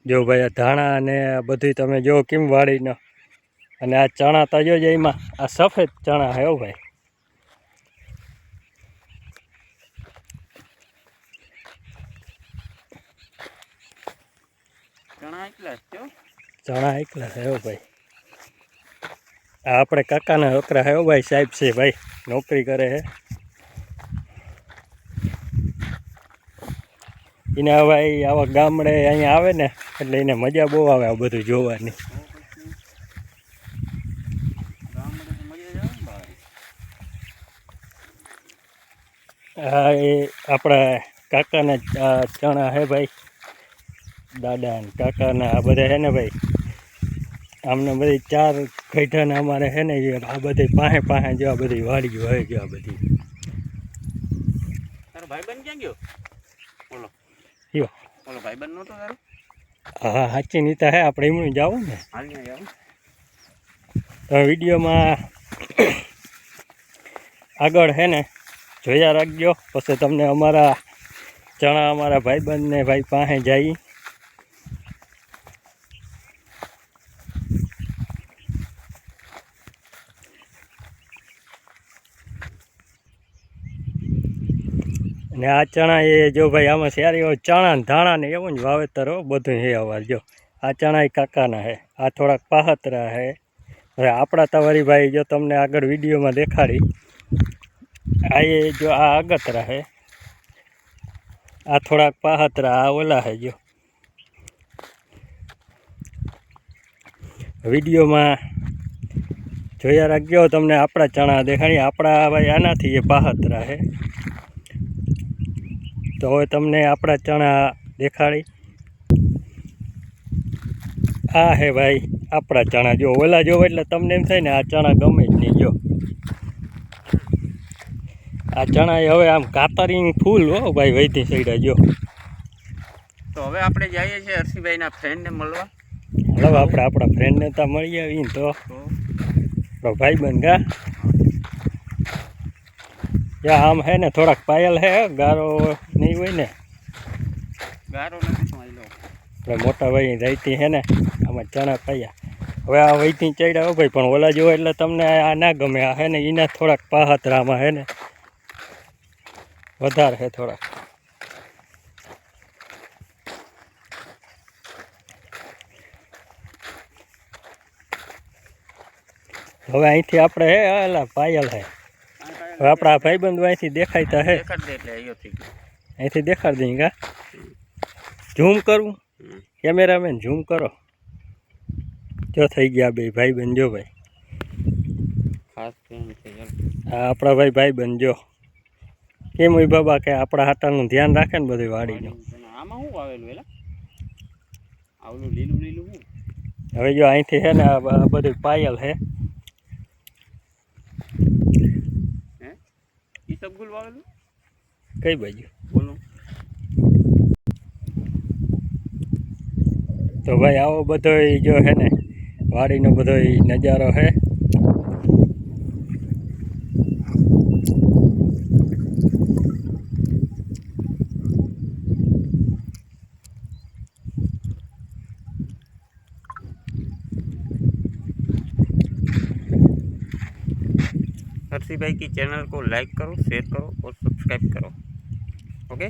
જો ભાઈ આ ધાણા અને બધું તમે જો કેમ વાળીને અને આ ચણા તો જો એમાં આ સફેદ ચણા હે ભાઈ ચણા એકલા હે ભાઈ આ આપણે કાકાના છોકરા હે ભાઈ સાહેબ છે ભાઈ નોકરી કરે હે એને ભાઈ આવા ગામડે અહીંયા આવે ને એટલે એને મજા બહુ આવે આ બધું જોવાની હા એ આપણા કાકાના ચણા હે ભાઈ દાદા ને કાકાના આ બધા હે ને ભાઈ આમને બધી 4 ગઈઢાના અમારે હે ને આ બધી પાસે પાસે જો આ બધી વાડી હોય જો આ બધી તારો ભાઈબંધ ક્યાં ગયો બોલો યો બોલો ભાઈબંધ નતો તારો હા સાચી નીતા હે આપણે એમનું જાવું ને હાલ ને જાવું તો વિડીયોમાં આગળ હે ને જોયા રાખજો પછી તમને અમારા ચણા અમારા ભાઈબંધ ને ભાઈ પાસે જઈ ને આ ચણા એ જો ભાઈ આમાં સારી ચણા ને ધાણા ને એવું જ વાવેતર હો બધું હે અવાર જો આ ચણા એ કાકાના હે આ થોડાક પાહતરા હે હવે આપણા તવારી ભાઈ જો તમને આગળ વિડીયોમાં દેખાડી આ એ જો આ આગતરા હે આ થોડાક પાહતરા આ ઓલા હે જો વિડીયોમાં જોયા રાખજો તમને આપણા ચણા દેખાડી આપણા ભાઈ આનાથી એ પાહતરા હે તો હવે તમને આપણા ચણા દેખાડી આ હે ભાઈ આપણા ચણા જો ઓલા જોવો એટલે તમને એમ થાય ને આ ચણા ગમે જ નહીં જો આ ચણા એ હવે આમ કાતરીને ફૂલ હો ભાઈ વૈતી સઈડા જો તો હવે આપણે જઈએ છીએ હર્ષિભાઈના ફ્રેન્ડને મળવા હવે આપણે આપણા ફ્રેન્ડને તો મળી આવીને તો આપણો ભાઈબંધ ગા યા આમ હે ને થોડાક પાયલ હે ગારો નહીં હોય ને ગારો નથી આપણે મોટા ભાઈ રાઈતી હે ને આમાં ચણા પાયા હવે આ વૈથી ચડ્યા હો ભાઈ પણ ઓલા જોવો એટલે તમને આ ના ગમે આ હે ને એના થોડાક પાહતરામાં હે ને વધારે હે થોડાક હવે અહીંથી આપણે હે એલા પાયલ હે હવે આપણા ભાઈબંધ અહીંથી દેખાયતા હે અહીંથી દેખાડી દઈએ કા ઝૂમ કરું કેમેરામેન ઝૂમ કરો જો થઈ ગયા બે ભાઈબંધ જો ભાઈ ખાસ હા આપણા ભાઈબંધ જો કેમ હોય બાબા કે આપણા હાટાનું ધ્યાન રાખે ને બધું વાડીનું આમાં શું આવેલું એલા આવલું લીલું લીલું હવે જો અહીંથી હે ને આ બધું પાયલ હે સબગુલ વાવેલું કઈ બાજુ બોલો તો ભાઈ આવો બધો જો હે ને વાડીનો બધો નજારો હે हर्षी भाई की चैनल को लाइक करो शेयर करो और सब्सक्राइब करो ओके।